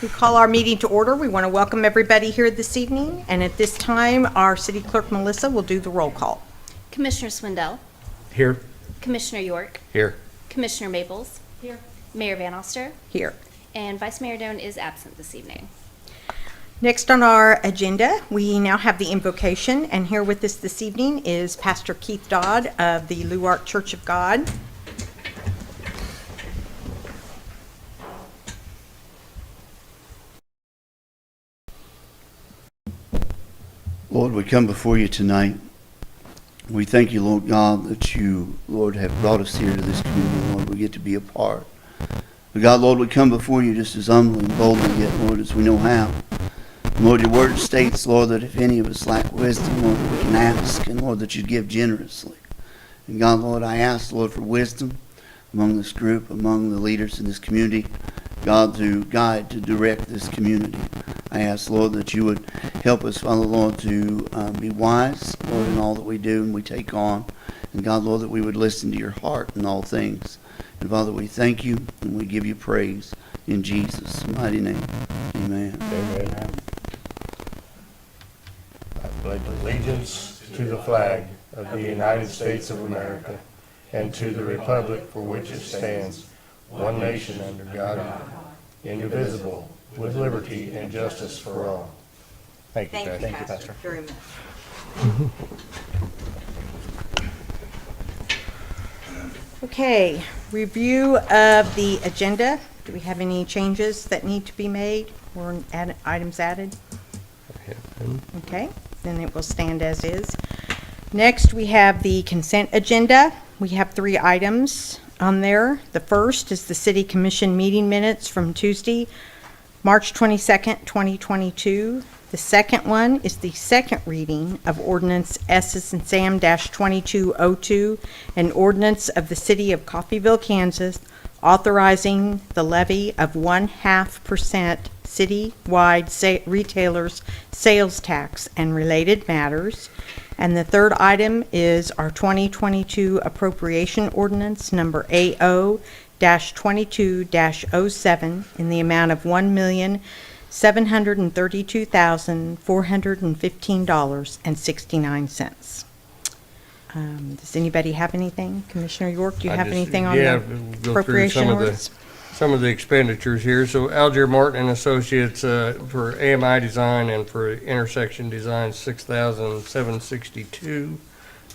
We call our meeting to order. We want to welcome everybody here this evening, and at this time, our City Clerk Melissa will do the roll call. Commissioner Swindell, Here. Commissioner York, Here. Commissioner Maples, here. Mayor Van Oster, Here. and Vice Mayor Doan is absent this evening. Next on our agenda, we now have the invocation, and here with us this evening is Pastor Keith Dodd of the Luart Church of God. Lord, we come before you tonight. We thank you, Lord God, that you, Lord, have brought us here to this community. Lord, we get to be a part. But God, Lord, we come before you just as humbly and boldly yet, Lord, as we know how. And Lord, your word states, Lord, that if any of us lack wisdom, Lord, that we can ask, and Lord, that you'd give generously. And God, Lord, I ask, Lord, for wisdom among this group, among the leaders in this community, God, to guide, to direct this community. I ask, Lord, that you would help us, Father, Lord, to be wise, Lord, in all that we do and we take on. And God, Lord, that we would listen to your heart in all things. And Father, we thank you and we give you praise in Jesus' mighty name. Amen. Amen. I pledge allegiance to the flag of the United States of America and to the republic for which it stands, one nation under God, indivisible, with liberty and justice for all. Thank you, Pastor. Very much. Okay, review of the agenda. Do we have any changes that need to be made or items added? Okay, then it will stand as is. Next, we have the consent agenda. We have 3 items on there. The first is the City Commission meeting minutes from Tuesday, March 22nd, 2022. The second one is the second reading of Ordinance S and Sam-2202, an ordinance of the City of Coffeyville, Kansas, authorizing the levy of 0.5% citywide retailers' sales tax and related matters. And the third item is our 2022 appropriation ordinance number AO-22-07 in the amount of $1,732,415.69. Does anybody have anything? Commissioner York, do you have anything on the appropriation ordinance? Some of the expenditures here. So Algier Martin and Associates for AMI design and for intersection design, $6,762.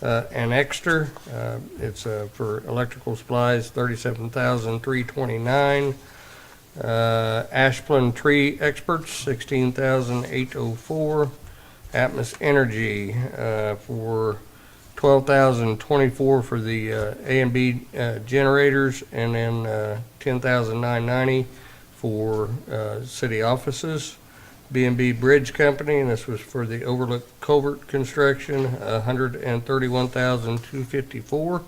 And Exeter, it's for electrical supplies, $37,329. Ashland Tree Experts, $16,804. Atmos Energy for $12,024 for the A and B generators, and then $10,990 for city offices. B&B Bridge Company, and this was for the Overlook Culvert construction, $131,254.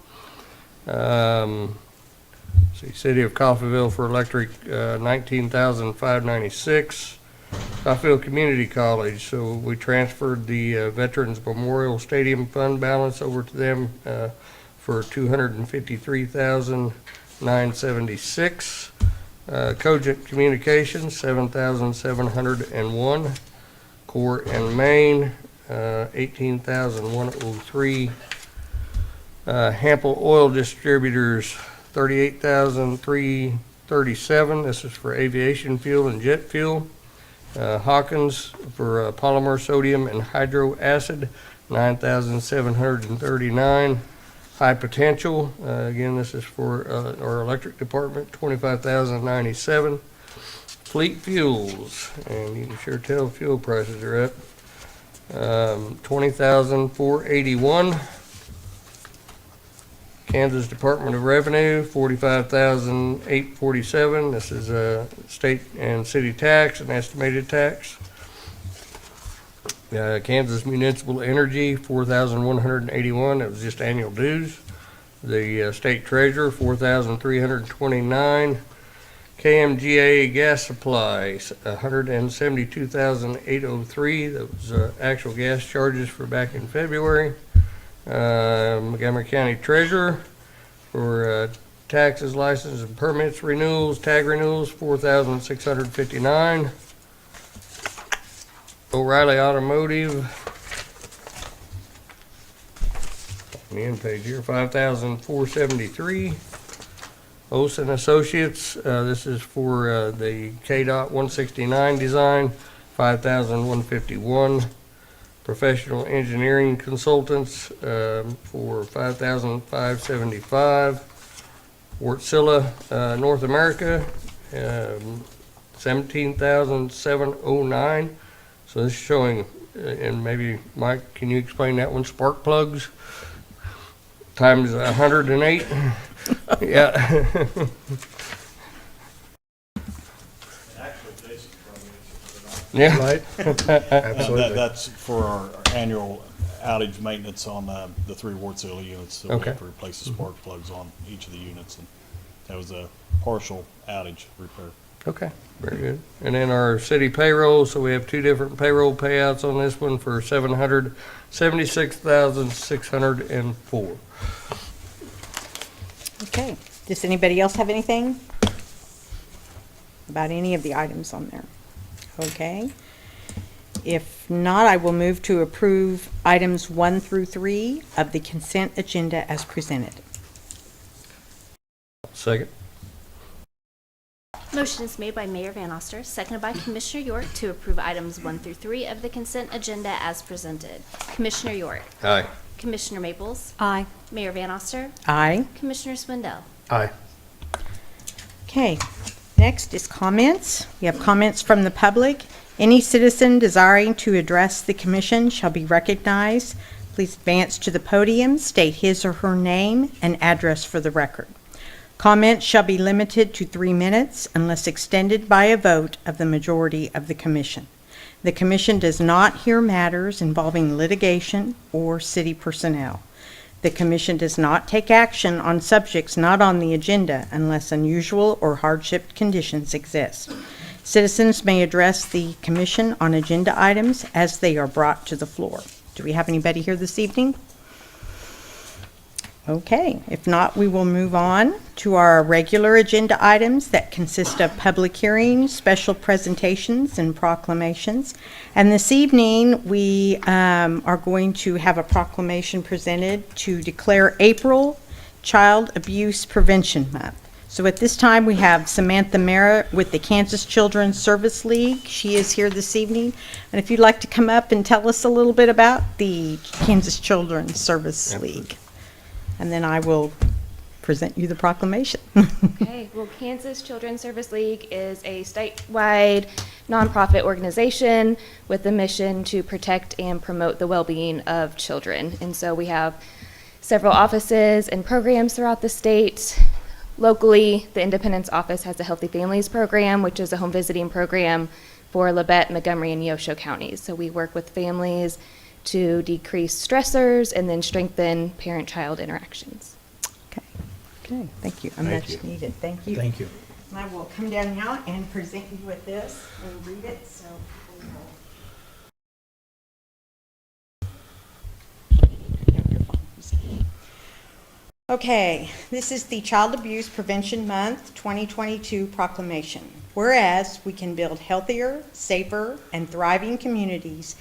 City of Coffeyville for electric, $19,596. Coffeyville Community College, so we transferred the Veterans Memorial Stadium Fund balance over to them for $253,976. Cogent Communications, $7,701. Core and Main, $18,103. Hample Oil Distributors, $38,337. This is for aviation fuel and jet fuel. Hawkins for polymer sodium and hydro acid, $9,739. High Potential, again, this is for our electric department, $25,097. Fleet Fuels, and you can sure tell fuel prices are up, $20,481. Kansas Department of Revenue, $45,847. This is state and city tax and estimated tax. Kansas Municipal Energy, $4,181. That was just annual dues. The state treasurer, $4,329. KMGA gas supply, $172,803. That was actual gas charges for back in February. Montgomery County Treasurer for taxes, licenses, and permits renewals, tag renewals, 4,659. O'Reilly Automotive, the end page here, 5,473. Olson Associates, this is for the KDOT 169 design, 5,151. Professional Engineering Consultants for 5,575. Wärtsilä North America, 17,709. So this is showing, and maybe Mike, can you explain that one? Spark plugs times 108. Yeah. Yeah. Right? Absolutely. That's for our annual outage maintenance on the 3 Wärtsilä units. So we Okay. have to replace the spark plugs on each of the units, and that was a partial outage repair. Okay, very good. And then our city payroll, so we have two different payroll payouts on this one for $776,604. Okay. Does anybody else have anything about any of the items on there? Okay. If not, I will move to approve items 1 through 3 of the consent agenda as presented. Second. Motion is made by Mayor Van Oster, seconded by Commissioner York to approve items 1 through 3 of the consent agenda as presented. Commissioner York. Aye. Commissioner Maples. Aye. Mayor Van Oster. Aye. Commissioner Swindell. Aye. Okay. Next is comments. We have comments from the public. Any citizen desiring to address the commission shall be recognized. Please advance to the podium, state his or her name and address for the record. Comments shall be limited to 3 minutes unless extended by a vote of the majority of the commission. The commission does not hear matters involving litigation or city personnel. The commission does not take action on subjects not on the agenda unless unusual or hardship conditions exist. Citizens may address the commission on agenda items as they are brought to the floor. Do we have anybody here this evening? Okay, if not, we will move on to our regular agenda items that consist of public hearings, special presentations, and proclamations. And this evening, we are going to have a proclamation presented to declare April Child Abuse Prevention Month. So at this time, we have Samantha Mara with the Kansas Children's Service League. She is here this evening. And if you'd like to come up and tell us a little bit about the Kansas Children's Service League. And then I will present you the proclamation. Okay, well, Kansas Children's Service League is a statewide nonprofit organization with the mission to protect and promote the well-being of children. And so we have several offices and programs throughout the state. Locally, the Independence Office has a Healthy Families Program, which is a home visiting program for Labette, Montgomery, and Neosho counties. So we work with families to decrease stressors and then strengthen parent-child interactions. Okay, thank you. Thank Much you. needed. Thank you. Thank you. And I will come down now and present you with this and read it, so people know. Okay, this is the Child Abuse Prevention Month 2022 proclamation. Whereas we can build healthier, safer, and thriving communities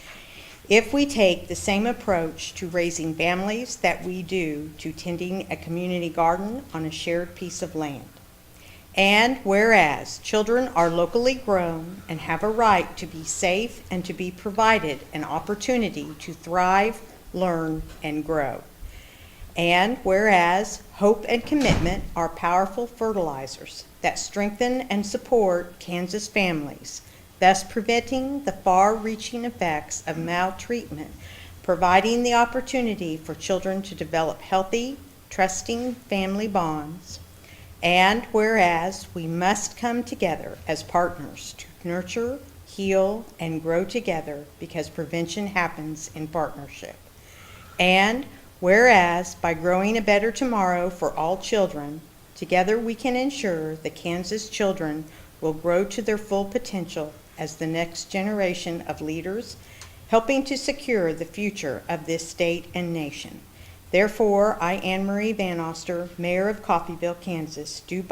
if we take the same approach to raising families that we do to tending a community garden on a shared piece of land. And whereas children are locally grown and have a right to be safe and to be provided an opportunity to thrive, learn, and grow. And whereas hope and commitment are powerful fertilizers that strengthen and support Kansas families, thus preventing the far-reaching effects of maltreatment, providing the opportunity for children to develop healthy, trusting family bonds. And whereas we must come together as partners to nurture, heal, and grow together because prevention happens in partnership. And whereas by growing a better tomorrow for all children, together we can ensure the Kansas children will grow to their full potential as the next generation of leaders, helping to secure the future of this state and nation. Therefore, I, Anne Marie Van Oster, Mayor of Coffeyville, Kansas, do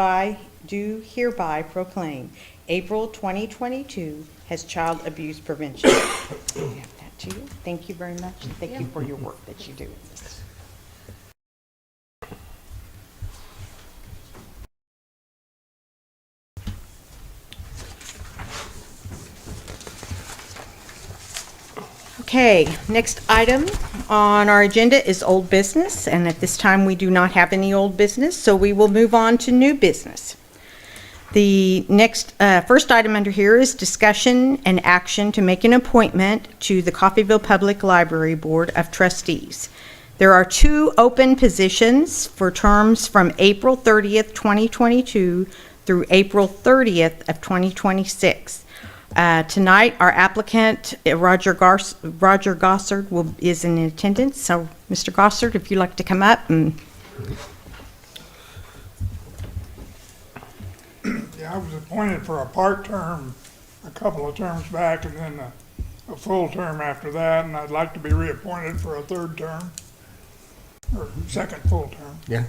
hereby proclaim April 2022 as Child Abuse Prevention. I have that to you. Thank you very much. And thank you for your work that you do with this. Okay, next item on our agenda is old business, and at this time, we do not have any old business, so we will move on to new business. The next, first item under here is discussion and action to make an appointment to the Coffeyville Public Library Board of Trustees. There are 2 open positions for terms from April 30th, 2022 through April 30th of 2026. Tonight, our applicant, Roger Gossard, is in attendance. So, Mr. Gossard, if you'd like to come up and... Yeah, I was appointed for a part-term a couple of terms back and then a full term after that, and I'd like to be reappointed for a third term, or second full term. Yeah.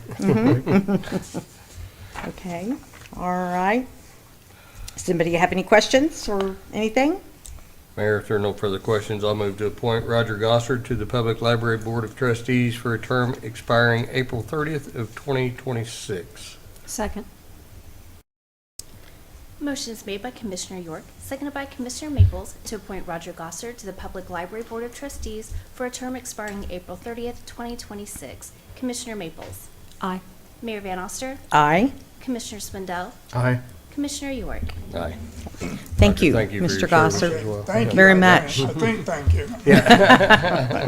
Okay, all right. Does anybody have any questions or anything? Mayor, if there are no further questions, I'll move to appoint Roger Gossard to the Public Library Board of Trustees for a term expiring April 30th of 2026. Second. Motion is made by Commissioner York, seconded by Commissioner Maples, to appoint Roger Gossard to the Public Library Board of Trustees for a term expiring April 30th, 2026. Commissioner Maples. Aye. Mayor Van Oster. Aye. Commissioner Swindell. Aye. Commissioner York. Aye. Thank you, Thank you for Mr. your service Gossard. as well. Thank you. Very I much. think, thank you.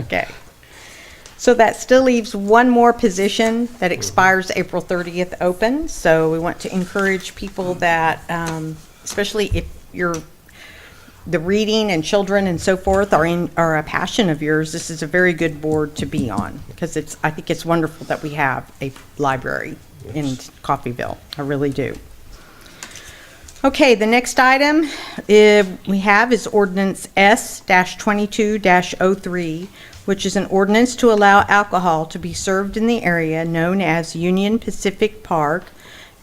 Okay. So that still leaves one more position that expires April 30th open. So we want to encourage people that, especially if the reading and children and so forth are a passion of yours, this is a very good board to be on, because I think it's wonderful that we have a library in Coffeyville. I really do. Okay, the next item we have is ordinance S-22-03, which is an ordinance to allow alcohol to be served in the area known as Union Pacific Park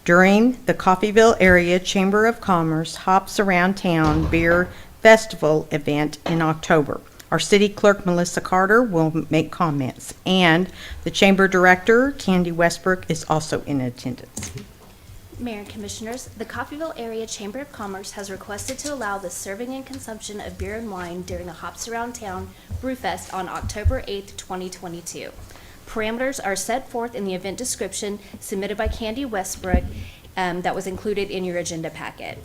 during the Coffeyville Area Chamber of Commerce Hops Around Town Beer Festival event in October. Our city clerk, Melissa Carter, will make comments, and the chamber director, Candy Westbrook, is also in attendance. Mayor and Commissioners, the Coffeyville Area Chamber of Commerce has requested to allow the serving and consumption of beer and wine during the Hops Around Town Brewfest on October 8th, 2022. Parameters are set forth in the event description submitted by Candy Westbrook that was included in your agenda packet.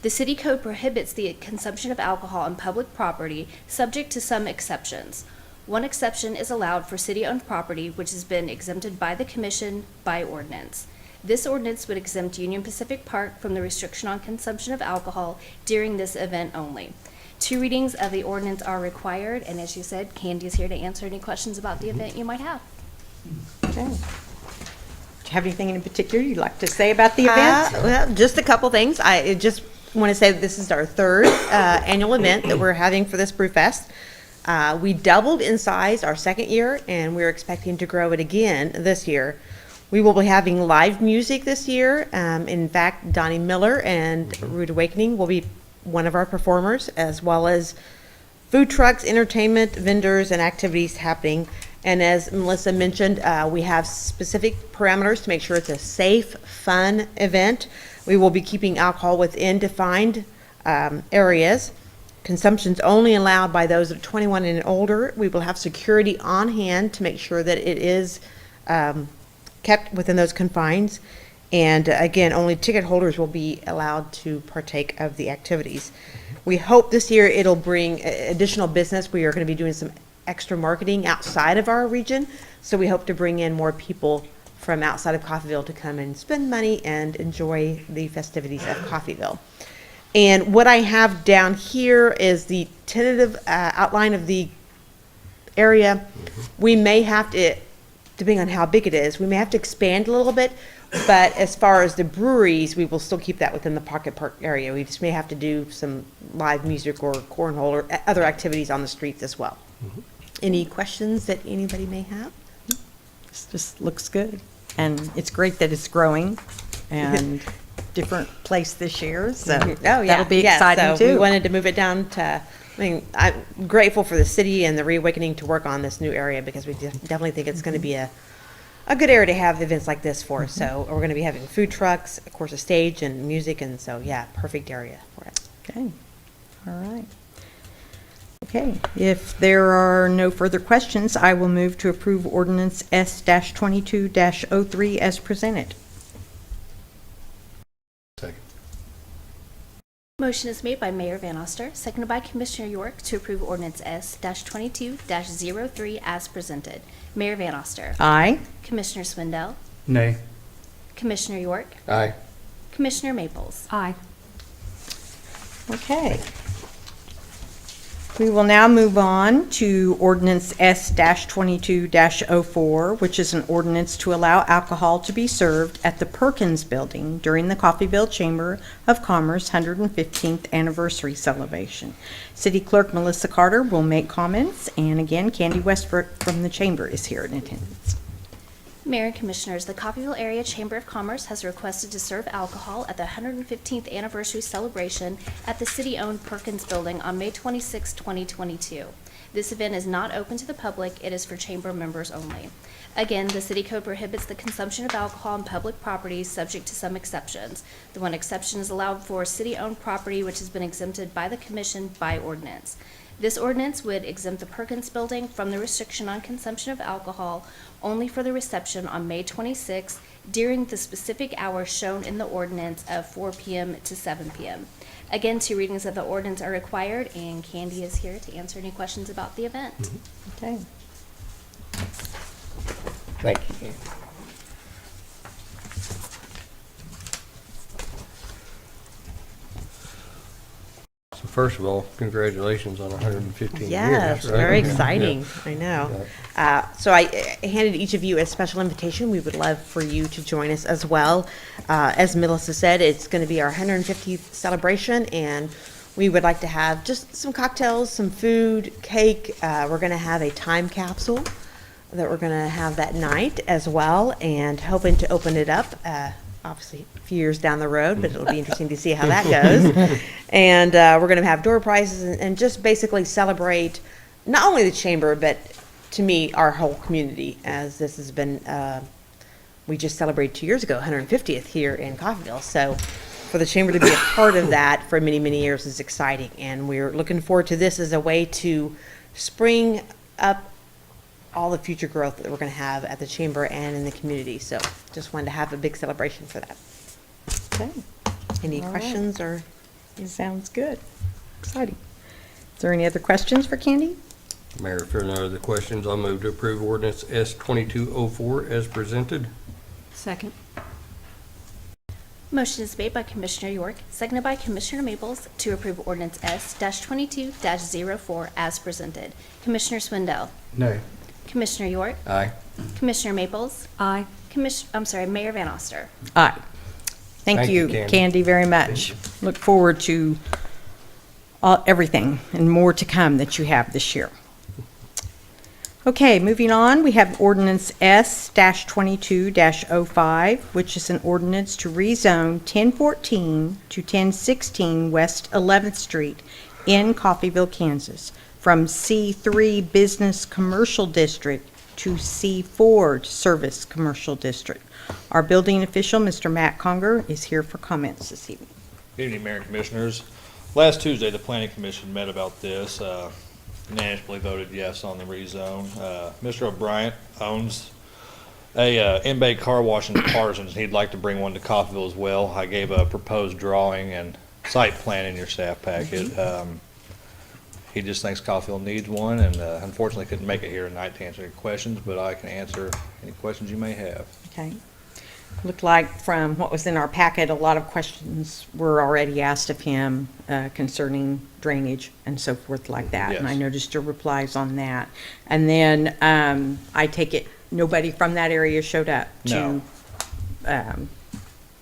The city code prohibits the consumption of alcohol on public property, subject to some exceptions. One exception is allowed for city-owned property, which has been exempted by the commission by ordinance. This ordinance would exempt Union Pacific Park from the restriction on consumption of alcohol during this event only. 2 readings of the ordinance are required, and as you said, Candy is here to answer any questions about the event you might have. Okay. Do you have anything in particular you'd like to say about the event? Well, just a couple things. I just want to say that this is our 3rd annual event that we're having for this Brewfest. We doubled in size our 2nd year, and we're expecting to grow it again this year. We will be having live music this year. In fact, Donnie Miller and Rude Awakening will be one of our performers, as well as food trucks, entertainment, vendors, and activities happening. And as Melissa mentioned, we have specific parameters to make sure it's a safe, fun event. We will be keeping alcohol within defined areas. Consumption's only allowed by those that are 21 and older. We will have security on hand to make sure that it is kept within those confines. And again, only ticket holders will be allowed to partake of the activities. We hope this year it'll bring additional business. We are going to be doing some extra marketing outside of our region. So we hope to bring in more people from outside of Coffeyville to come and spend money and enjoy the festivities of Coffeyville. And what I have down here is the tentative outline of the area. We may have to, depending on how big it is, we may have to expand a little bit, but as far as the breweries, we will still keep that within the Pocket Park area. We just may have to do some live music or cornhole or other activities on the streets as well. Any questions that anybody may have? Just looks good. And it's great that it's growing and different place this year, so Oh, yeah. that'll be Yeah, exciting so we too. wanted to move it down to, I mean, I'm grateful for the city and the Reawakening to work on this new area because we definitely think it's going to be a good area to have events like this for. So we're going to be having food trucks, of course, a stage and music, and so, yeah, perfect area for it. Okay, all right. Okay, if there are no further questions, I will move to approve ordinance S-22-03 as presented. Second. Motion is made by Mayor Van Oster, seconded by Commissioner York to approve ordinance S-22-03 as presented. Mayor Van Oster. Aye. Commissioner Swindell. Nay. Commissioner York. Aye. Commissioner Maples. Aye. Okay. We will now move on to ordinance S-22-04, which is an ordinance to allow alcohol to be served at the Perkins Building during the Coffeyville Chamber of Commerce 115th anniversary celebration. City Clerk Melissa Carter will make comments, and again, Candy Westbrook from the Chamber is here in attendance. Mayor and Commissioners, the Coffeyville Area Chamber of Commerce has requested to serve alcohol at the 115th anniversary celebration at the city-owned Perkins Building on May 26, 2022. This event is not open to the public. It is for chamber members only. Again, the city code prohibits the consumption of alcohol on public properties, subject to some exceptions. The one exception is allowed for city-owned property which has been exempted by the commission by ordinance. This ordinance would exempt the Perkins Building from the restriction on consumption of alcohol only for the reception on May 26 during the specific hours shown in the ordinance of 4 p.m. to 7 p.m. Again, 2 readings of the ordinance are required, and Candy is here to answer any questions about the event. Okay. Thank you. So first of all, congratulations on 115 years. Yes, right? very Yeah. exciting. I know. So I handed each of you a special invitation. We would love for you to join us as well. As Melissa said, it's going to be our 150th celebration, and we would like to have just some cocktails, some food, cake. We're going to have a time capsule that we're going to have that night as well, and hoping to open it up, obviously a few years down the road, but it'll be interesting to see how that goes. And we're going to have door prizes and just basically celebrate not only the chamber, but to me, our whole community, as this has been, we just celebrated 2 years ago, 150th here in Coffeyville. So for the chamber to be a part of that for many, many years is exciting. And we're looking forward to this as a way to spring up all the future growth that we're going to have at the chamber and in the community. So just wanted to have a big celebration for that. Okay. Any All right. questions or? Sounds good. Exciting. Is there any other questions for Candy? Mayor, if there are no other questions, I'll move to approve ordinance S-2204 as presented. Second. Motion is made by Commissioner York, seconded by Commissioner Maples to approve ordinance S-22-04 as presented. Commissioner Swindell. Nay. Commissioner York. Aye. Commissioner Maples. Aye. Mayor Van Oster. Aye. Thank Thank you, you, Candy. Candy, very much. Look forward to everything and more to come that you have this year. Okay, moving on, we have ordinance S-22-05, which is an ordinance to rezone 1014 to 1016 West 11th Street in Coffeyville, Kansas, from C3 Business Commercial District to C4 Service Commercial District. Our building official, Mr. Matt Conger, is here for comments this evening. Good evening, Mayor and Commissioners. Last Tuesday, the Planning Commission met about this, unanimously voted yes on the rezone. Mr. O'Brien owns a in-bay car wash in Parsons. He'd like to bring one to Coffeyville as well. I gave a proposed drawing and site plan in your staff packet. He just thinks Coffeyville needs one, and unfortunately couldn't make it here tonight to answer any questions, but I can answer any questions you may have. Okay. Looked like from what was in our packet, a lot of questions were already asked of him concerning drainage and so forth like that. And I Yes. noticed your replies on that. And then I take it nobody from that area showed up to No.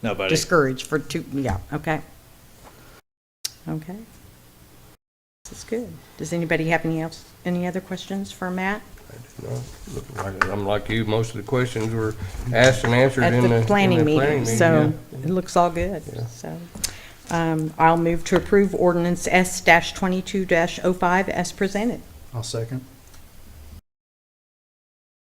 Nobody. discourage yeah, okay. Okay. This is good. Does anybody have any other questions for Matt? I'm like you, most of the questions were asked and answered At in the planning meeting, so yeah. it looks all good, Yeah. so. I'll move to approve ordinance S-22-05 as presented. I'll second.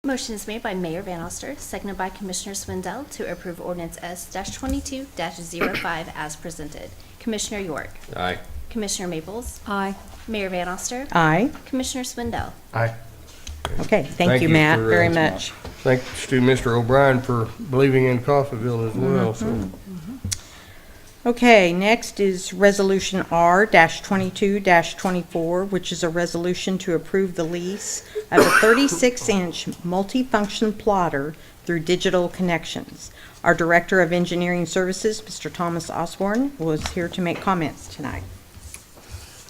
Motion is made by Mayor Van Oster, seconded by Commissioner Swindell to approve ordinance S-22-05 as presented. Commissioner York? Aye. Commissioner Maples? Aye. Mayor Van Oster? Aye. Commissioner Swindell? Aye. Okay, thank you, Matt, for, very much. Thanks to Mr. O'Brien for believing in Coffeyville as well, so. Okay, next is Resolution R-22-24, which is a resolution to approve the lease of a 36-inch multifunction plotter through Digital Connections. Our Director of Engineering Services, Mr. Thomas Osborne, was here to make comments tonight.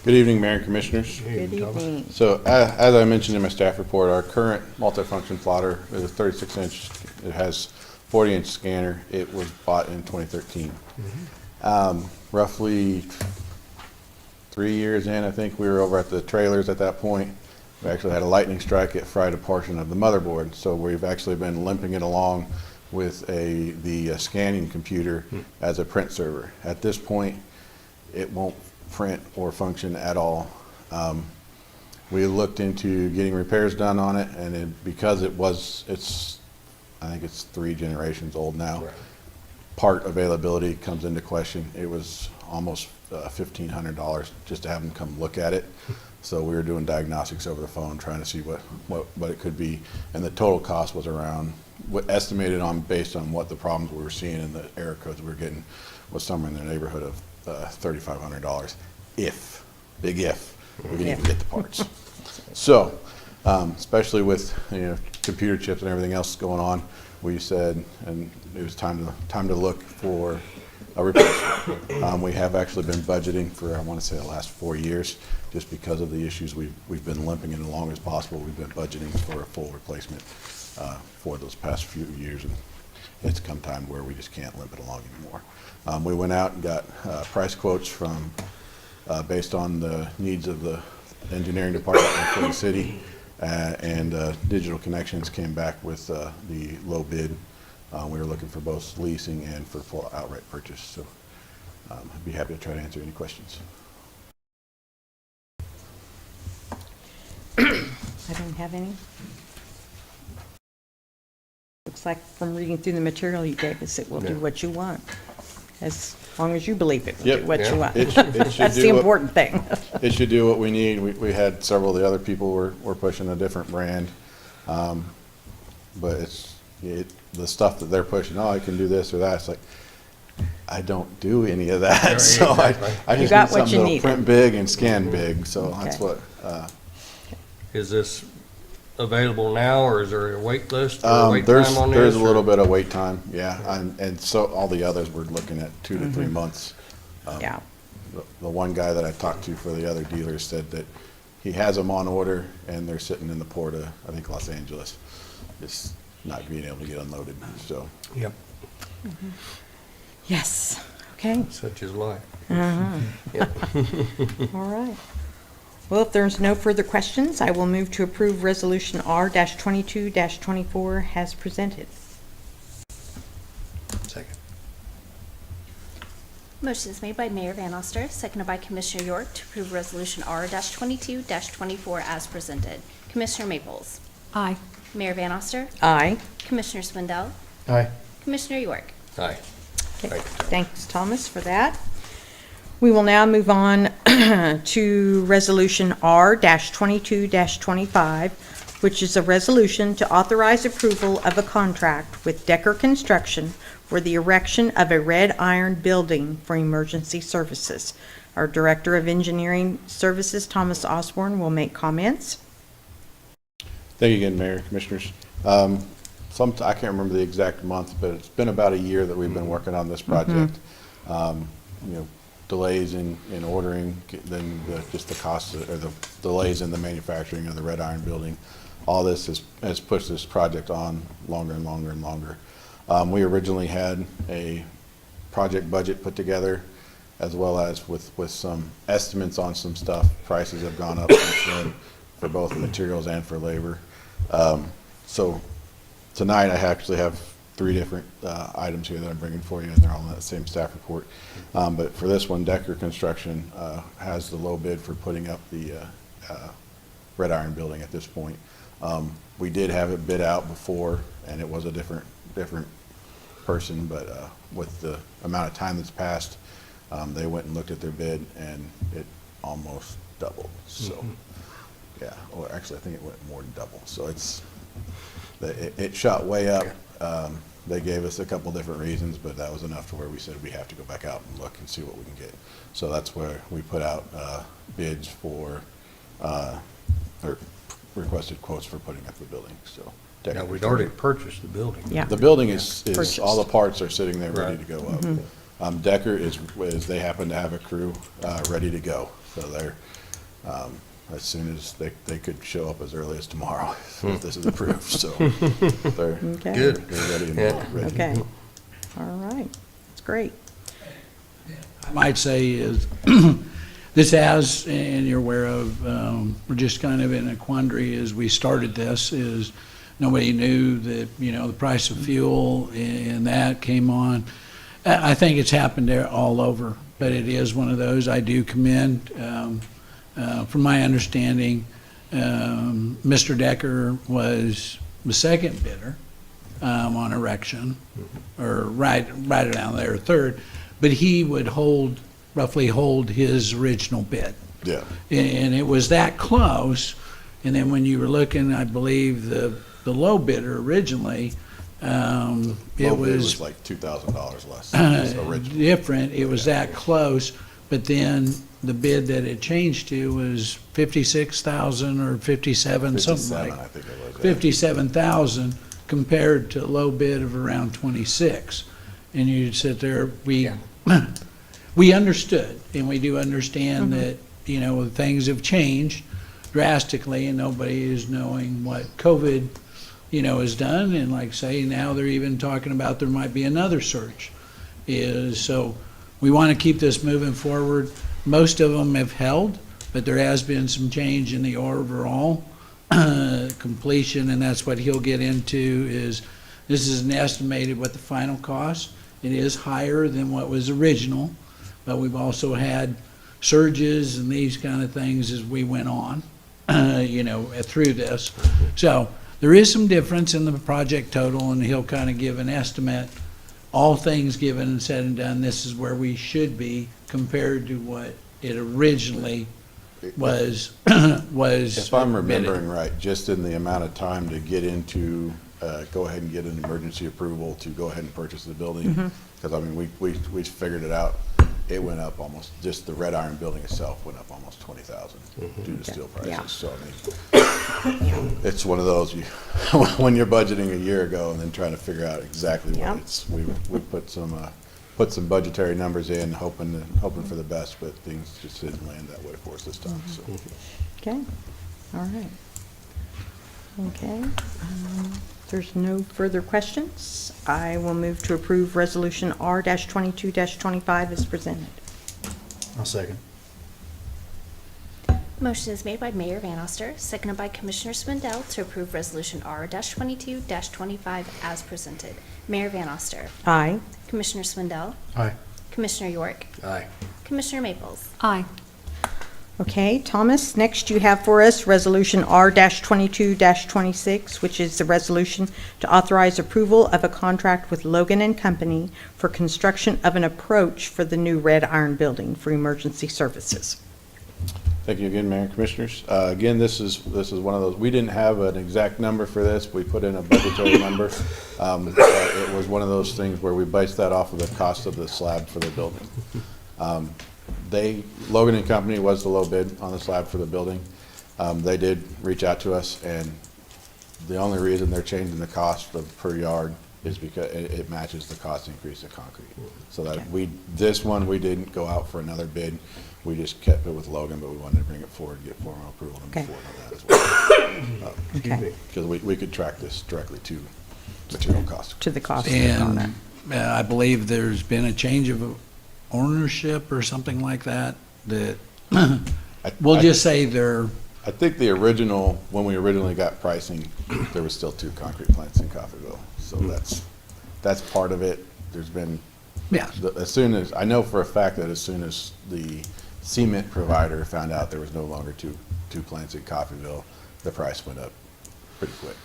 Good evening, Mayor and Commissioners. Good evening. So, as I mentioned in my staff report, our current multifunction plotter is a 36-inch. It has 40-inch scanner. It was bought in 2013. Roughly 3 years in, I think we were over at the trailers at that point. We actually had a lightning strike. It fried a portion of the motherboard. So we've actually been limping it along with the scanning computer as a print server. At this point, it won't print or function at all. We looked into getting repairs done on it, and because I think it's 3 generations old now. Right. Part availability comes into question. It was almost $1,500 just to have them come look at it. So we were doing diagnostics over the phone, trying to see what it could be, and the total cost was around, estimated on based on what the problems we were seeing in the error codes we were getting, was somewhere in the neighborhood of $3,500. If we can even get the parts. So, especially with computer chips and everything else going on, we said, and it was time to look for a replacement. We have actually been budgeting for, I want to say, the last 4 years, just because of the issues we've been limping it as long as possible. We've been budgeting for a full replacement for those past few years, and it's come time where we just can't limp it along anymore. We went out and got price quotes from based on the needs of the engineering department for the city, and Digital Connections came back with the low bid. We were looking for both leasing and for full outright purchase. So I'd be happy to try to answer any questions. I don't have any. Looks like from reading through the material you gave us, it will do what you want, as long as you believe it will do what you want. It should That's do the important thing. It should do what we need. We had several of the other people were pushing a different brand, but the stuff that they're pushing. Oh, I can do this or that. It's like, I don't do any of that. So I You just got need what you something that'll need. print big and scan big. So that's Okay. what. Is this available now, or is there a wait list or a wait time on this? There's a or- little bit of wait time, yeah, and so all the others we're looking at 2 to 3 months. Yeah. The one guy that I talked to for the other dealers said that he has them on order and they're sitting in the port of, I think, Los Angeles, just not being able to get unloaded. So Yep, Yes, okay, such is life. all right. Well, if there's no further questions, I will move to approve Resolution R-22-24 as presented. Second. Motion is made by Mayor Van Oster, seconded by Commissioner York to approve Resolution R-22-24 as presented. Commissioner Maples? Aye. Mayor Van Oster? Aye. Commissioner Swindell? Aye. Commissioner York? Aye. Okay, thanks, Thomas, for that. We will now move on to Resolution R-22-25, which is a resolution to authorize approval of a contract with Decker Construction for the erection of a red iron building for emergency services. Our Director of Engineering Services, Thomas Osborne, will make comments. thank you again, Mayor, Commissioners. I can't remember the exact month, but it's been about a year that we've been working on this project. Delays in ordering, then just the cost or the delays in the manufacturing of the red iron building. All this has pushed this project on longer and longer and longer. We originally had a project budget put together, as well as with some estimates on some stuff. Prices have gone up since then for both materials and for labor. So tonight, I actually have 3 different items here that I'm bringing for you, and they're all in that same staff report. But for this one, Decker Construction has the low bid for putting up the Red Iron Building at this point. We did have it bid out before, and it was a different person, but with the amount of time that's passed, they went and looked at their bid, and it almost doubled. So, yeah, or actually, I think it went more than double. So it shot way up. They gave us a couple different reasons, but that was enough to where we said we have to go back out and look and see what we can get. So that's where we put out bids for, or requested quotes for putting up the building, so. Now, we'd already purchased the building. Yeah. The building is, Purchased. all the parts are sitting there ready Right. to go up. Decker is, they happen to have a crew ready to go, so they're, as soon as they could show up as early as tomorrow if this is approved, so they're Okay. Good. they're ready and Yeah. ready. Okay. All right. That's great. I might say is, this has, and you're aware of, we're just kind of in a quandary as we started this, is nobody knew that, the price of fuel and that came on. I think it's happened there all over, but it is one of those. I do commend, from my understanding, Mr. Decker was the second bidder on erection, or right around there, third, but he would roughly hold his original bid. Yeah, And it was that close, and then when you were looking, I believe, the low bidder originally, it low bid was like $2,000 less than this original. different, it was that close, but then the bid that it changed to was 56,000 or 57, something 57, like I think it was. yeah. 57,000 compared to a low bid of around 26. And you'd sit there, we understood, and we do understand that, things have changed drastically, and nobody is knowing what COVID, has done. And like say, now they're even talking about there might be another surge. So we want to keep this moving forward. Most of them have held, but there has been some change in the overall completion, and that's what he'll get into is, this is an estimated what the final cost. It is higher than what was original, but we've also had surges and these kind of things as we went on, through this. So there is some difference in the project total, and he'll kind of give an estimate. All things given and said and done, this is where we should be compared to what it originally was. If I'm bidded. remembering right, just in the amount of time to get into, go ahead and get an emergency approval to go ahead and purchase the building, because we figured it out. It went up almost, just the Red Iron Building itself went up almost 20,000 due to steel Yeah. prices. So it's one of those, when you're budgeting a year ago and then trying to figure out exactly Yeah. what it's, we put some budgetary numbers in, hoping for the best, but things just didn't land that way for us this time, so. Okay. All right. Okay. There's no further questions. I will move to approve Resolution R-22-25 as presented. I'll second. Motion is made by Mayor Van Oster, seconded by Commissioner Swindell to approve Resolution R-22-25 as presented. Mayor Van Oster, Aye. Commissioner Swindell, Aye. Commissioner York, Aye. Commissioner Maples. Aye. Okay, Thomas, next you have for us Resolution R-22-26, which is the resolution to authorize approval of a contract with Logan and Company for construction of an approach for the new Red Iron Building for emergency services. Thank you again, Mayor and Commissioners. Again, this is one of those, we didn't have an exact number for this. We put in a budgetary number. It was one of those things where we based that off of the cost of the slab for the building. Logan and Company was the low bid on the slab for the building. They did reach out to us, and the only reason they're changing the cost of per yard is because it matches the cost increase of concrete. So that this one, we didn't go out for another bid. We just kept it with Logan, but we wanted to bring it forward and get formal approval and move Okay. forward on that as well. Okay, Because we could track this directly to material cost. to the cost component. And I believe there's been a change of ownership or something like that, we'll just say they're I think the original, when we originally got pricing, there was still 2 concrete plants in Coffeyville. So that's part of it. There's been, Yeah. as soon as, I know for a fact that as soon as the cement provider found out there was no longer two plants in Coffeyville, the price went up pretty quick.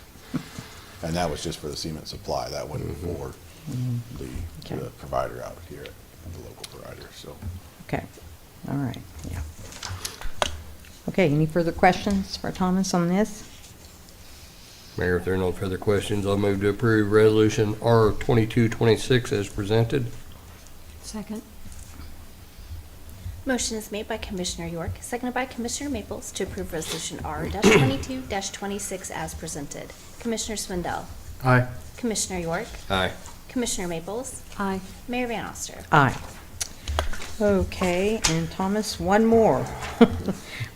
And that was just for the cement supply. That wasn't for the provider out here, the local provider, so. Okay, all right, yeah. Okay, any further questions for Thomas on this? Mayor, if there are no further questions, I'll move to approve Resolution R 2226 as presented. Second. Motion is made by Commissioner York, seconded by Commissioner Maples to approve Resolution R-22-26 as presented. Commissioner Swindell, Aye. Commissioner York, Aye. Commissioner Maples, Aye. Mayor Van Oster. Aye. Okay, and Thomas, one more.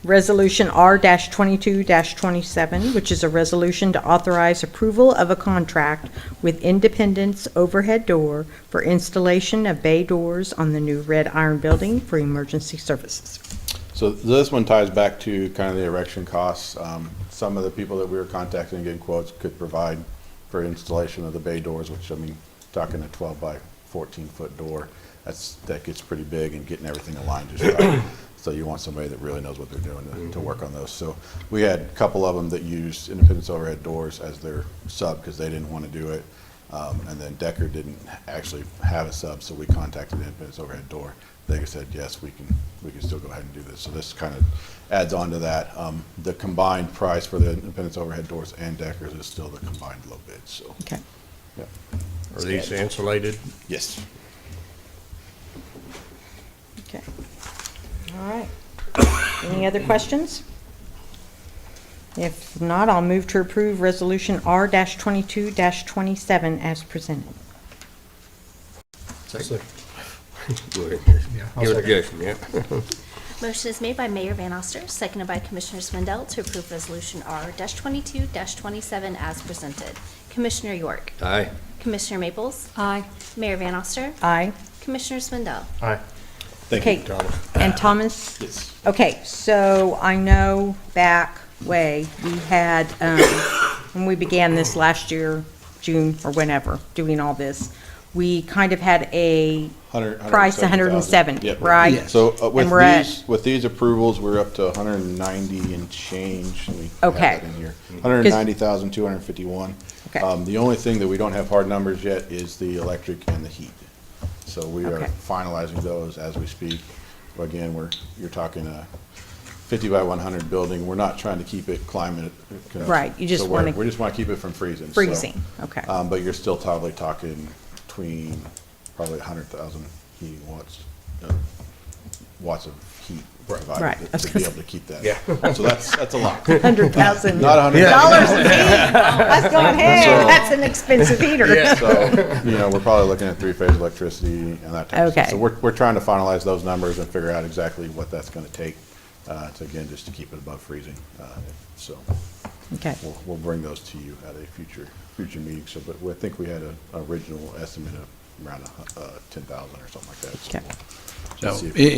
Resolution R-22-27, which is a resolution to authorize approval of a contract with Independence Overhead Door for installation of bay doors on the new Red Iron Building for emergency services. So this one ties back to kind of the erection costs. Some of the people that we were contacting and getting quotes could provide for installation of the bay doors, which, I mean, talking a 12 by 14 foot door, that gets pretty big, and getting everything aligned just right. So you want somebody that really knows what they're doing to work on those. So we had a couple of them that used Independence Overhead Doors as their sub because they didn't want to do it. And then Decker didn't actually have a sub, so we contacted Independence Overhead Door. They said, yes, we can still go ahead and do this. So this kind of adds on to that. The combined price for the Independence Overhead Doors and Deckers is still the combined low bid, so. Okay. Yeah. Are these insulated? Yes. Okay. All right. Any other questions? If not, I'll move to approve Resolution R-22-27 as presented. Second. Go ahead. Give it a guess, yeah. Motion is made by Mayor Van Oster, seconded by Commissioner Swindell to approve Resolution R-22-27 as presented. Commissioner York, Aye. Commissioner Maples, Aye. Mayor Van Oster, Aye. Commissioner Swindell. Aye. Thank Okay. you, Thomas. And Thomas? Yes. Okay, so I know back way, we had, when we began this last year, June or whenever, doing all this, we kind of had a price 107, Yep. right? Yes. So And we're at- with these approvals, we're up to 190 and change. Let me have Okay. that in here. 190,251. Okay. The only thing that we don't have hard numbers yet is the electric and the heat. So we are Okay. finalizing those as we speak. Again, you're talking a 50 by 100 building. We're not trying to keep it climate. Right, you just so wanna- we just want to keep it from freezing. so, Freezing, okay. But you're still probably talking between probably 100,000 heating watts of heat provided Right. to be able to keep that. Yeah. So that's a lot. $100,000. Not $100,000. Dollars a heat. Let's go ahead, So- that's an expensive heater. So, we're probably looking at 3-phase electricity and that type of stuff. Okay. So we're trying to finalize those numbers and figure out exactly what that's going to take to, again, just to keep it above freezing. So Okay, we'll bring those to you at a future meeting. So, but I think we had an original estimate of around 10,000 or something like that. So Okay. So we'll see if we can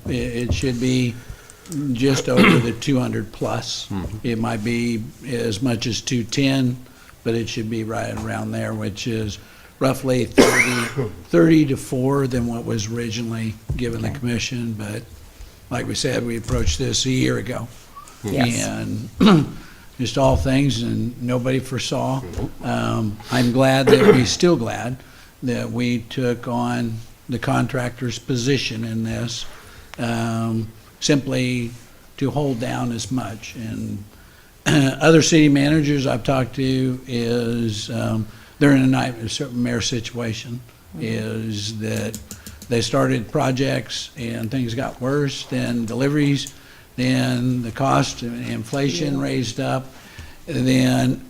get it should be just over the 200 plus. It might be as much as 210, but it should be right around there, which is roughly 30 to 4 than what was originally given the commission. But like we said, we approached this a year ago. Yes. And just all things and nobody foresaw. I'm glad still glad that we took on the contractor's position in this, simply to hold down as much. And other city managers I've talked to is, they're in a nightmare situation, is that they started projects and things got worse, then deliveries, then the cost and inflation raised up, and then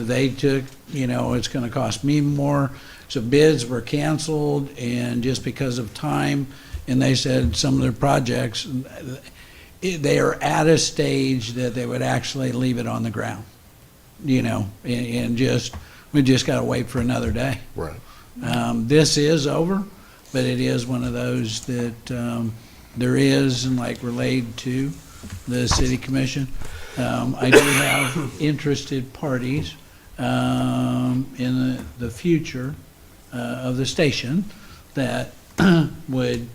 they took, it's gonna cost me more. So bids were canceled, and just because of time, and they said some of their projects, they are at a stage that they would actually leave it on the ground, and we just gotta wait for another day. Right. This is over, but it is one of those that there is, and like relayed to the city commission. I do have interested parties in the future of the station that would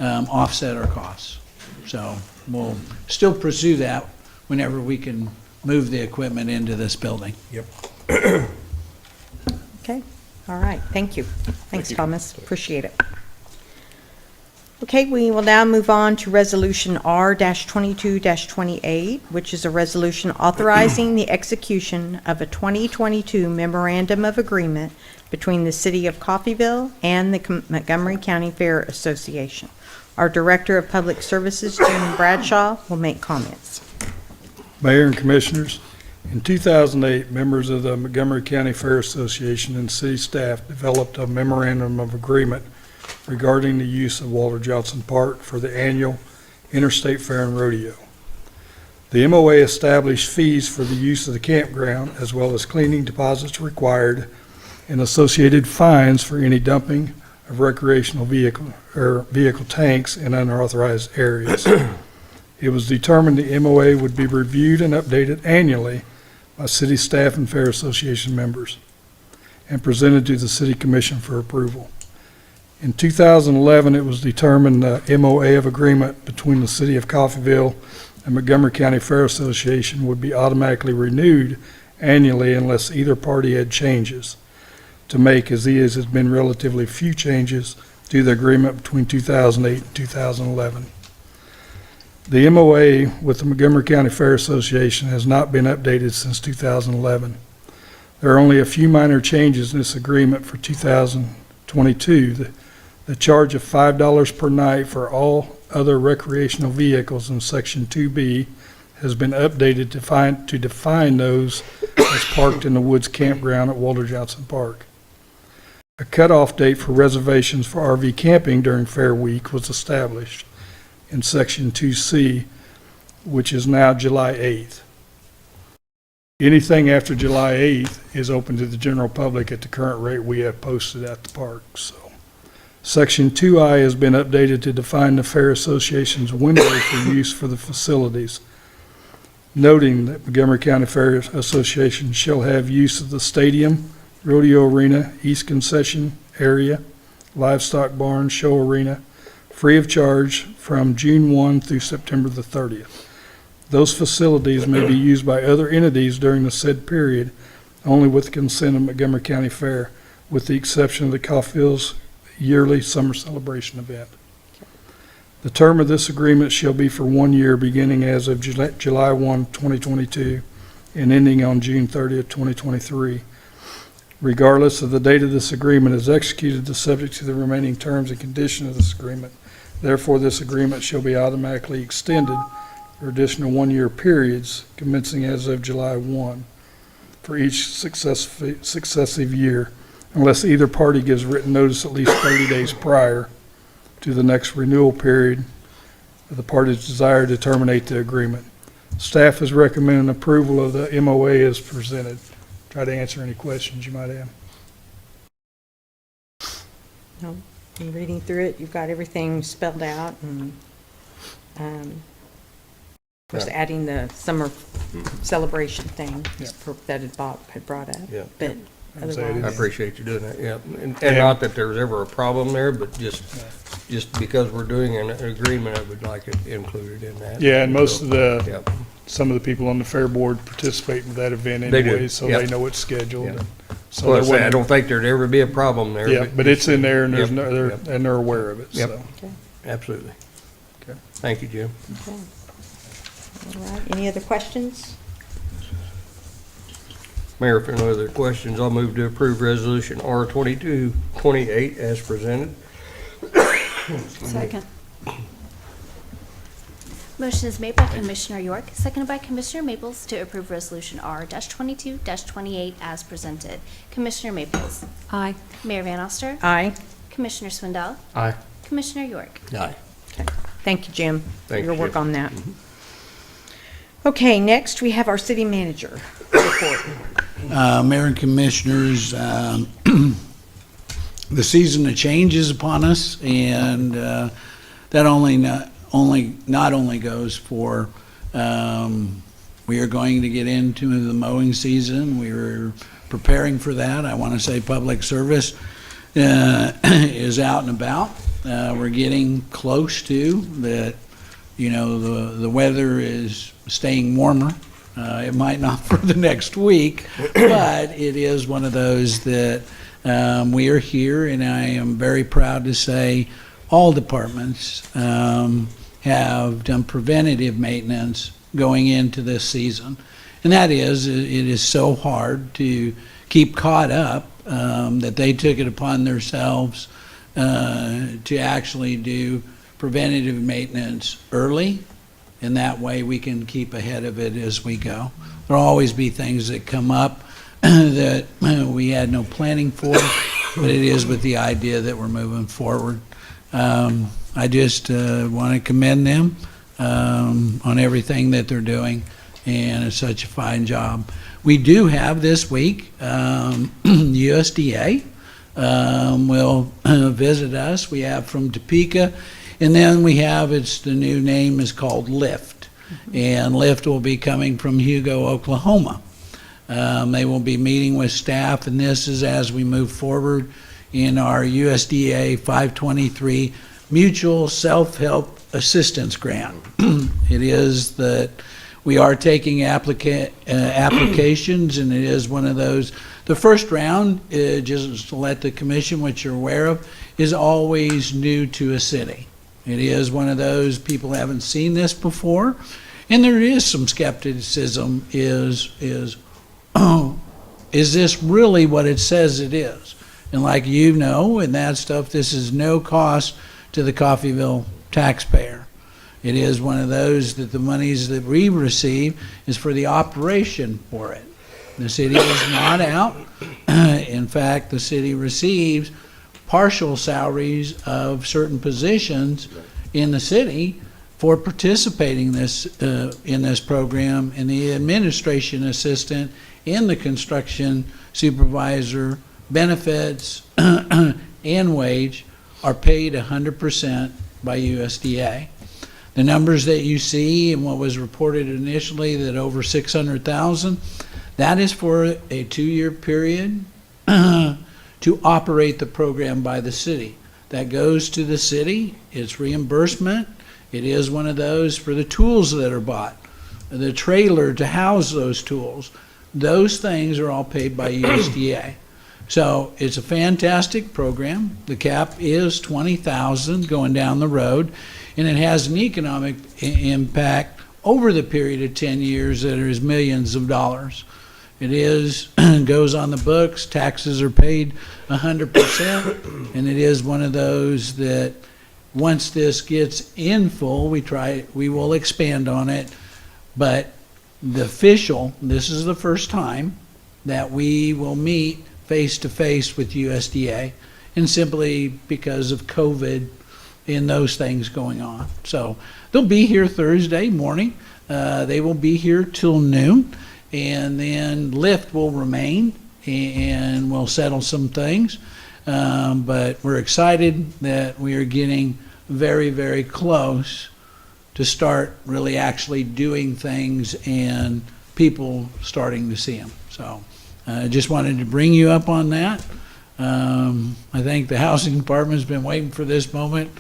offset our costs. So we'll still pursue that whenever we can move the equipment into this building. Okay, all right, thank you. Thanks, Thomas, appreciate it. Okay, we will now move on to Resolution R-22-28, which is a resolution authorizing the execution of a 2022 memorandum of agreement between the City of Coffeyville and the Montgomery County Fair Association. Our Director of Public Services, Jim Bradshaw, will make comments. Mayor and Commissioners, in 2008, members of the Montgomery County Fair Association and city staff developed a memorandum of agreement regarding the use of Walter Johnson Park for the annual Interstate Fair and Rodeo. The MOA established fees for the use of the campground as well as cleaning deposits required and associated fines for any dumping of recreational vehicle tanks in unauthorized areas. It was determined the MOA would be reviewed and updated annually by city staff and Fair Association members and presented to the City Commission for approval. In 2011, it was determined the MOA of agreement between the City of Coffeyville and Montgomery County Fair Association would be automatically renewed annually unless either party had changes to make, as there has been relatively few changes to the agreement between 2008 and 2011. The MOA with the Montgomery County Fair Association has not been updated since 2011. There are only a few minor changes in this agreement for 2022. The charge of $5 per night for all other recreational vehicles in Section 2B has been updated to define those as parked in the Woods Campground at Walter Johnson Park. A cutoff date for reservations for RV camping during Fair Week was established in Section 2C, which is now July 8th. Anything after July 8th is open to the general public at the current rate we have posted at the park. So, Section 2I has been updated to define the Fair Association's window for use for the facilities, noting that Montgomery County Fair Association shall have use of the stadium, rodeo arena, east concession area, livestock barn, show arena, free of charge from June 1 through September the 30th. Those facilities may be used by other entities during the said period, only with the consent of Montgomery County Fair, with the exception of the Coffeyville's yearly summer celebration event. The term of this agreement shall be for 1 year, beginning as of July 1, 2022, and ending on June 30th, 2023. Regardless of the date of this agreement is executed, subject to the remaining terms and conditions of this agreement. Therefore, this agreement shall be automatically extended for additional 1 year periods commencing as of July 1 for each successive year, unless either party gives written notice at least 30 days prior to the next renewal period of the party's desire to terminate the agreement. Staff is recommending approval of the MOA as presented. Try to answer any questions you might have. No, in reading through it, you've got everything spelled out, and of course, adding the summer celebration thing that Bob had brought up. Yeah. But I otherwise, appreciate you doing that, yeah. And not that there's ever a problem there, but just because we're doing an agreement, I would like it included in that. Yeah, and most of Yep. some of the people on the fair board participate in that event They do, anyway, so yep. they know it's scheduled. Yeah. and So Well, there I say, I wasn't- don't think there'd ever be a problem there. Yeah, but it's in there and there's Yep, no, they're, yep. and they're aware of it, Yep. so. Absolutely. Okay. Thank you, Jim. okay. All right, any other questions? Mayor, if there are no other questions, I'll move to approve Resolution R-2228 as presented. Second. Motion is made by Commissioner York, seconded by Commissioner Maples to approve Resolution R-22-28 as presented. Commissioner Maples. Aye. Mayor Van Oster. Aye. Commissioner Swindell. Aye. Commissioner York. Aye. Thank you, Jim, for Thank your you, work Jim. on that. Okay, next we have our city manager report. Mayor and Commissioners, the season of change is upon us, and that not only goes for, we are going to get into the mowing season. We are preparing for that. I want to say public service is out and about. We're getting close to that, the weather is staying warmer. It might not for the next week, but it is one of those that we are here, and I am very proud to say all departments have done preventative maintenance going into this season. And that is, it is so hard to keep caught up that they took it upon themselves to actually do preventative maintenance early, and that way we can keep ahead of it as we go. There'll always be things that come up that we had no planning for, but it is with the idea that we're moving forward. I just want to commend them on everything that they're doing, and it's such a fine job. We do have this week, USDA will visit us. We have from Topeka, and then we have, the new name is called LIFT, and LIFT will be coming from Hugo, Oklahoma. They will be meeting with staff, and this is as we move forward in our USDA 523 Mutual Self-Help Assistance Grant. It is that we are taking applications, and it is one of those. The first round, just to let the commission, which you're aware of, is always new to a city. It is one of those, people haven't seen this before, and there is some skepticism, is this really what it says it is? And like and that stuff, this is no cost to the Coffeyville taxpayer. It is one of those that the monies that we receive is for the operation for it. The city is not out. In fact, the city receives partial salaries of certain positions in the city for participating in this program, and the administration assistant and the construction supervisor benefits and wage are paid 100% by USDA. The numbers that you see and what was reported initially, that over 600,000, that is for a 2-year period to operate the program by the city. That goes to the city, it's reimbursement. It is one of those for the tools that are bought, the trailer to house those tools. Those things are all paid by USDA. So it's a fantastic program. The cap is $20,000 going down the road, and it has an economic impact over the period of 10 years that is millions of dollars. It is goes on the books, taxes are paid 100%, and it is one of those that once this gets in full, we will expand on it, but this is the first time that we will meet face-to-face with USDA, and simply because of COVID and those things going on. So they'll be here Thursday morning. They will be here till noon, and then LIFT will remain, and we'll settle some things. But we're excited that we are getting very, very close to start really actually doing things and people starting to see them. So I just wanted to bring you up on that. I think the housing department's been waiting for this moment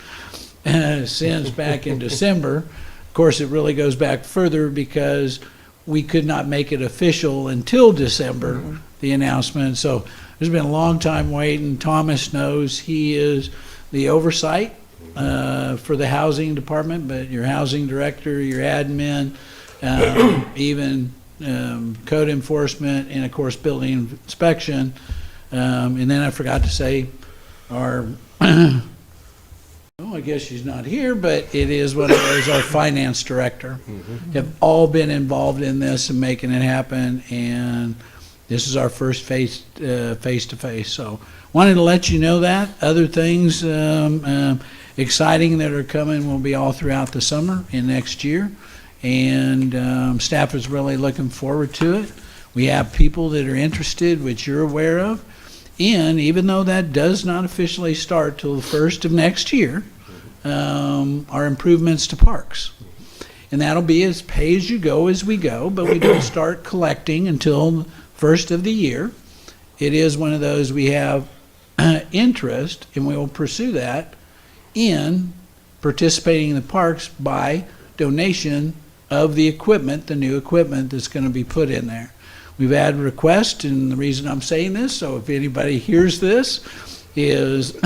since back in December. Of course, it really goes back further because we could not make it official until December, the announcement. So there's been a long time waiting. Thomas knows he is the oversight for the housing department, but your housing director, your admin, even code enforcement, and of course building inspection. And then I forgot to say our, I guess she's not here, but it is what it is, our finance director. Have all been involved in this and making it happen, and this is our first face-to-face. So wanted to let you know that. Other things exciting that are coming will be all throughout the summer and next year, and staff is really looking forward to it. We have people that are interested, which you're aware of, and even though that does not officially start till the 1st of next year, our improvements to parks. And that'll be as pay-as-you-go as we go, but we don't start collecting until the first of the year. It is one of those we have interest, and we will pursue that in participating in the parks by donation of the equipment, the new equipment that's going to be put in there. We've had requests, and the reason I'm saying this, so if anybody hears this, is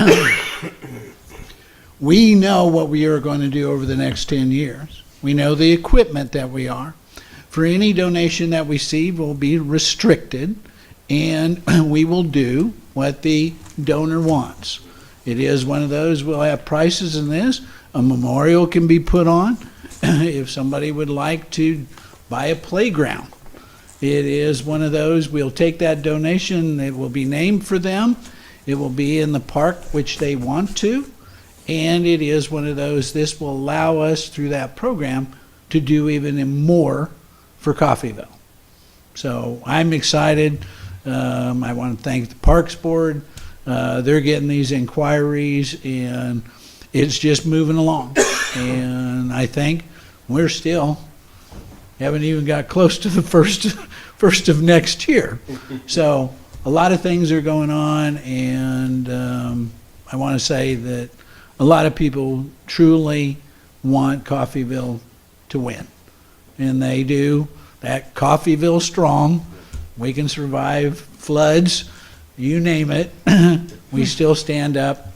we know what we are going to do over the next 10 years. We know the equipment that we are. For any donation that we see will be restricted, and we will do what the donor wants. It is one of those, we'll have prices in this. A memorial can be put on if somebody would like to buy a playground. It is one of those, we'll take that donation, it will be named for them. It will be in the park which they want to. And it is one of those, this will allow us through that program to do even more for Coffeyville. So I'm excited. I want to thank the Parks Board. They're getting these inquiries, and it's just moving along. And I think we're still, haven't even got close to the first of next year. So a lot of things are going on, and I want to say that a lot of people truly want Coffeyville to win. And they do. That Coffeyville strong. We can survive floods, you name it. We still stand up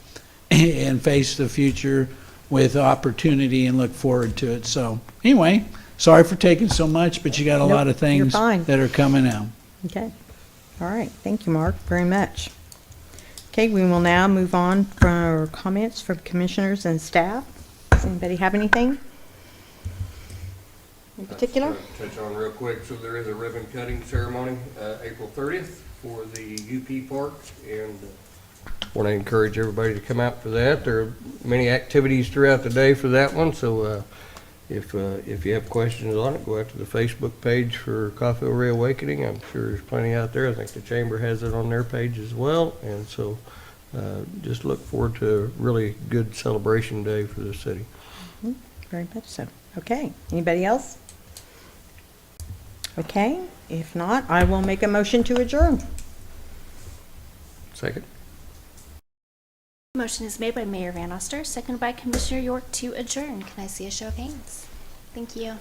and face the future with opportunity and look forward to it. So anyway, sorry for taking so much, but you got a Nope, lot of you're things fine. that are coming out. Okay. All right. Thank you, Mark, very much. Okay, we will now move on for our comments from commissioners and staff. Does anybody have anything in particular? Touch on real quick, so there is a ribbon cutting ceremony, April 30th for the UP Park, and want to encourage everybody to come out for that. There are many activities throughout the day for that one, so if you have questions on it, go out to the Facebook page for Coffeyville Reawakening. I'm sure there's plenty out there. I think the Chamber has it on their page as well, and so just look forward to a really good celebration day for the city. Very much so. Okay, anybody else? Okay, if not, I will make a motion to adjourn. Second. Motion is made by Mayor Van Oster, seconded by Commissioner York to adjourn. Can I see a show of hands? Thank you.